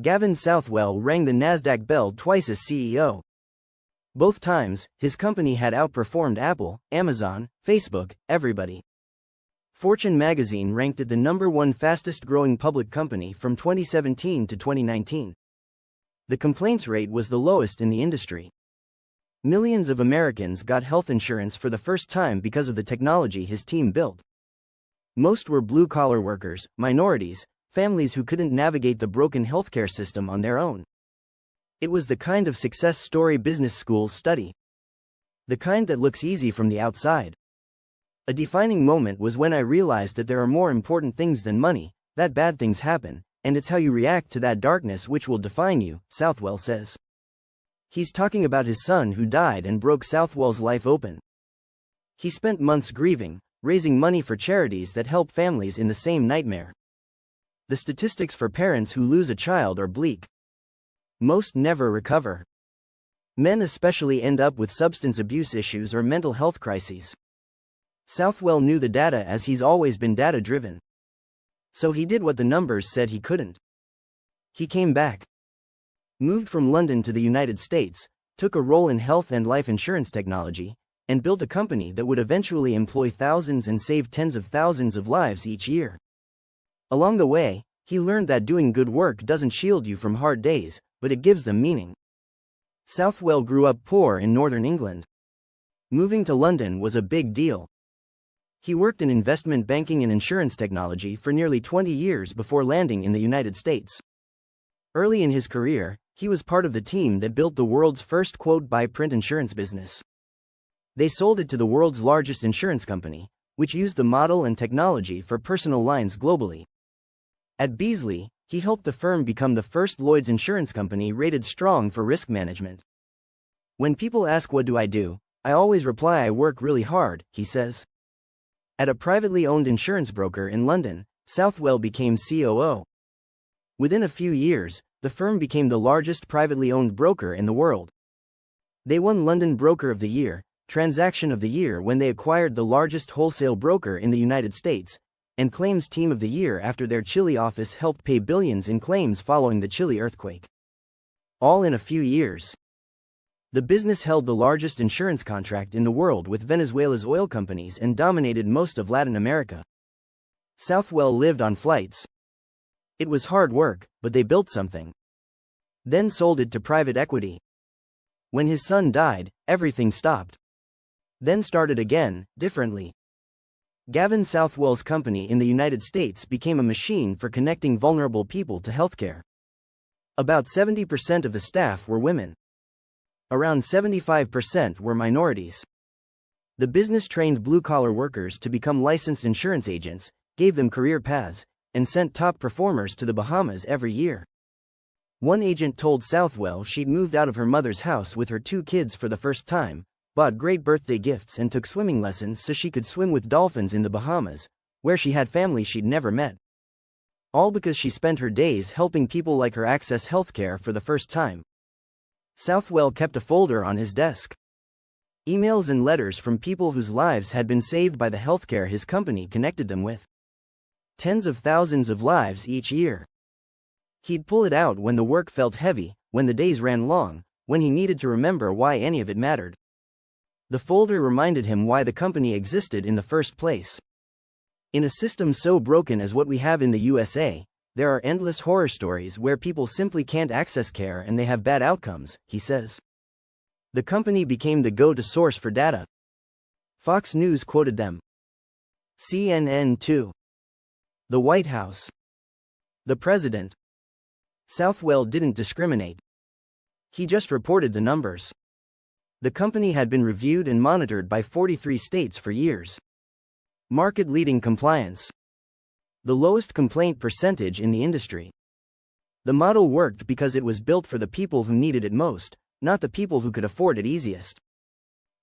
Gavin Southwell rang the Nasdaq bell twice as CEO. Both times, his company had outperformed Apple, Amazon, Facebook, everybody. Fortune magazine ranked it the #1 fastest-growing public company from 2017 to 2019. The complaints rate was the lowest in the industry. Millions of Americans got health insurance for the first time because of the technology his team built. Most were blue-collar workers, minorities, families who couldn't navigate the broken healthcare system on their own. It was the kind of success story business schools study. The kind that looks easy from the outside. A defining moment was when I realized that there are more important things than money, that bad things happen, and it's how you react to that darkness which will define you, Southwell says. He's talking about his son who died and broke Southwell's life open. He spent months grieving, raising money for charities that help families in the same nightmare. The statistics for parents who lose a child are bleak. Most never recover. Men especially end up with substance abuse issues or mental health crises. Southwell knew the data as he's always been data-driven. So he did what the numbers said he couldn't. He came back. Moved from London to the United States, took a role in health and life insurance technology, and built a company that would eventually employ thousands and save tens of thousands of lives each year. Along the way, he learned that doing good work doesn't shield you from hard days, but it gives them meaning. Southwell grew up poor in northern England. Moving to London was a big deal. He worked in investment banking and insurance technology for nearly 20 years before landing in the United States. Early in his career, he was part of the team that built the world's first quote-buy-print insurance business. They sold it to the world's largest insurance company, which used the model and technology for personal lines globally. At Beazley, he helped the firm become the first Lloyd's insurance company rated strong for risk management. When people ask what do, I always reply I work really hard, he says. At a privately owned insurance broker in London, Southwell became COO. Within a few years, the firm became the largest privately owned broker in the world. They won London Broker of the Year, Transaction of the Year when they acquired the largest wholesale broker in the United States, and Claims Team of the Year after their Chile office helped pay billions in claims following the Chile earthquake. All in a few years. The business held the largest insurance contract in the world with Venezuela's oil companies and dominated most of Latin America. Southwell lived on flights. It was hard work, but they built something. Then sold it to private equity. When his son died, everything stopped. Then started again, differently. Gavin Southwell's company in the United States became a machine for connecting vulnerable people to healthcare. About 70% of the staff were women. Around 75% were minorities. The business trained blue-collar workers to become licensed insurance agents, gave them career paths, and sent top performers to the Bahamas every year. One agent told Southwell she'd moved out of her mother's house with her 2 kids for the first time, bought great birthday gifts and took swimming lessons so she could swim with dolphins in the Bahamas, where she had family she'd never met. All because she spent her days helping people like her access healthcare for the first time. Southwell kept a folder on his desk. Emails and letters from people whose lives had been saved by the healthcare his company connected them with. Tens of thousands of lives each year. He'd pull it out when the work felt heavy, when the days ran long, when he needed to remember why any of it mattered. The folder reminded him why the company existed in the first place. In a system so broken as what we have in the USA, there are endless horror stories where people simply can't access care and they have bad outcomes, he says. The company became the go-to source for data. Fox News quoted them. CNN too. The White House. The President. Southwell didn't discriminate. He just reported the numbers. The company had been reviewed and monitored by 43 states for years. Market-leading compliance. The lowest complaint percentage in the industry. The model worked because it was built for the people who needed it most, not the people who could afford it easiest.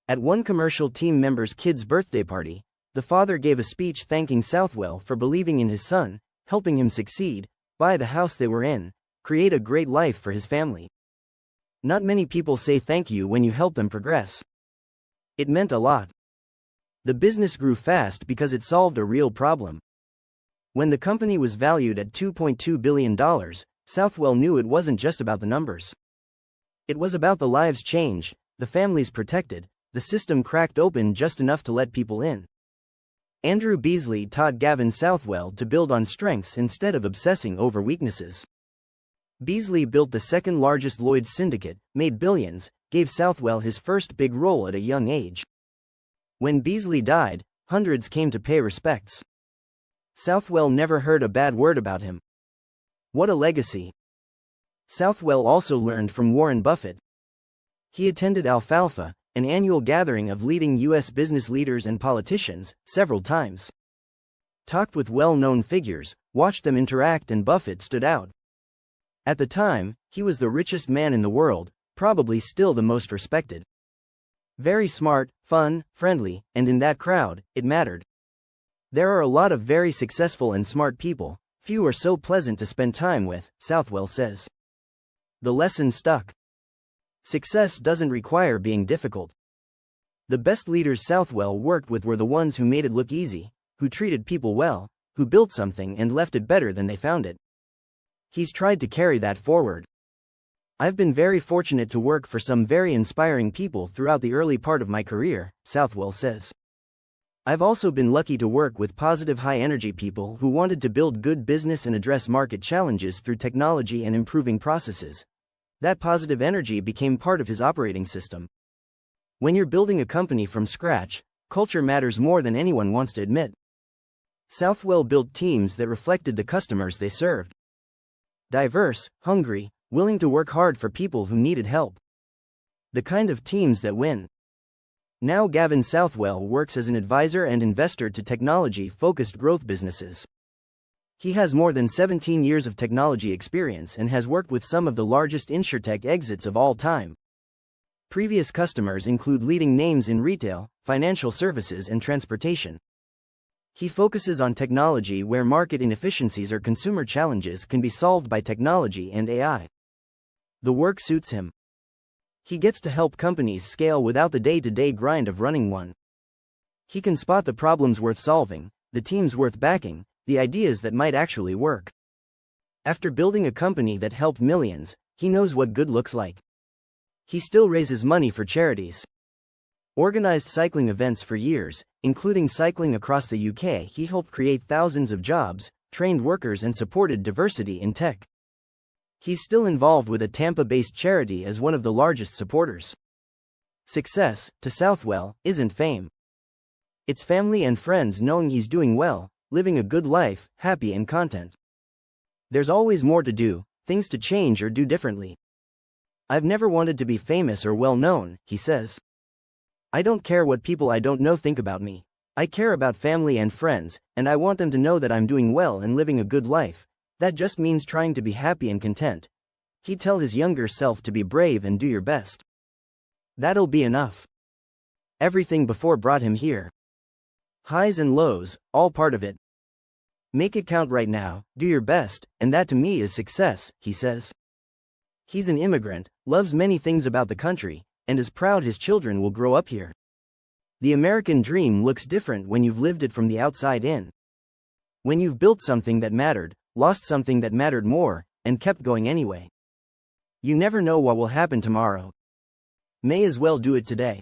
At one commercial team member's kid's birthday party, the father gave a speech thanking Southwell for believing in his son, helping him succeed, buy the house they were in, create a great life for his family. Not many people say thank you when you help them progress. It meant a lot. The business grew fast because it solved a real problem. When the company was valued at $2.2 billion, Southwell knew it wasn't just about the numbers. It was about the lives changed, the families protected, the system cracked open just enough to let people in. Andrew Beasley taught Gavin Southwell to build on strengths instead of obsessing over weaknesses. Beasley built the second largest Lloyd's syndicate, made billions, gave Southwell his first big role at a young age. When Beasley died, hundreds came to pay respects. Southwell never heard a bad word about him. What a legacy. Southwell also learned from Warren Buffett. He attended Alfalfa, an annual gathering of leading U.S. business leaders and politicians, several times. Talked with well-known figures, watched them interact, and Buffett stood out. At the time, he was the richest man in the world, probably still the most respected. Very smart, fun, friendly, and in that crowd, it mattered. There are a lot of very successful and smart people, few are so pleasant to spend time with, Southwell says. The lesson stuck. Success doesn't require being difficult. The best leaders Southwell worked with were the ones who made it look easy, who treated people well, who built something and left it better than they found it. He's tried to carry that forward. I've been very fortunate to work for some very inspiring people throughout the early part of my career, Southwell says. I've also been lucky to work with positive high-energy people who wanted to build good business and address market challenges through technology and improving processes. That positive energy became part of his operating system. When you're building a company from scratch, culture matters more than anyone wants to admit. Southwell built teams that reflected the customers they served. Diverse, hungry, willing to work hard for people who needed help. The kind of teams that win. Now Gavin Southwell works as an advisor and investor to technology-focused growth businesses. He has more than 17 years of technology experience and has worked with some of the largest insurtech exits of all time. Previous customers include leading names in retail, financial services, and transportation. He focuses on technology where market inefficiencies or consumer challenges can be solved by technology and AI. The work suits him. He gets to help companies scale without the day-to-day grind of running one. He can spot the problems worth solving, the teams worth backing, the ideas that might actually work. After building a company that helped millions, he knows what good looks like. He still raises money for charities. Organized cycling events for years, including cycling across the UK. He helped create thousands of jobs, trained workers, and supported diversity in tech. He's still involved with a Tampa-based charity as one of the largest supporters. Success, to Southwell, isn't fame. It's family and friends knowing he's doing well, living a good life, happy and content. There's always more to do, things to change or do differently. I've never wanted to be famous or well-known, he says. I don't care what people I don't know think about me. I care about family and friends, and I want them to know that I'm doing well and living a good life. That just means trying to be happy and content. He'd tell his younger self to be brave and do your best. That'll be enough. Everything before brought him here. Highs and lows, all part of it. Make it count right now, do your best, and that to me is success, he says. He's an immigrant, loves many things about the country, and is proud his children will grow up here. The American dream looks different when you've lived it from the outside in. When you've built something that mattered, lost something that mattered more, and kept going anyway. You never know what will happen tomorrow. May as well do it today.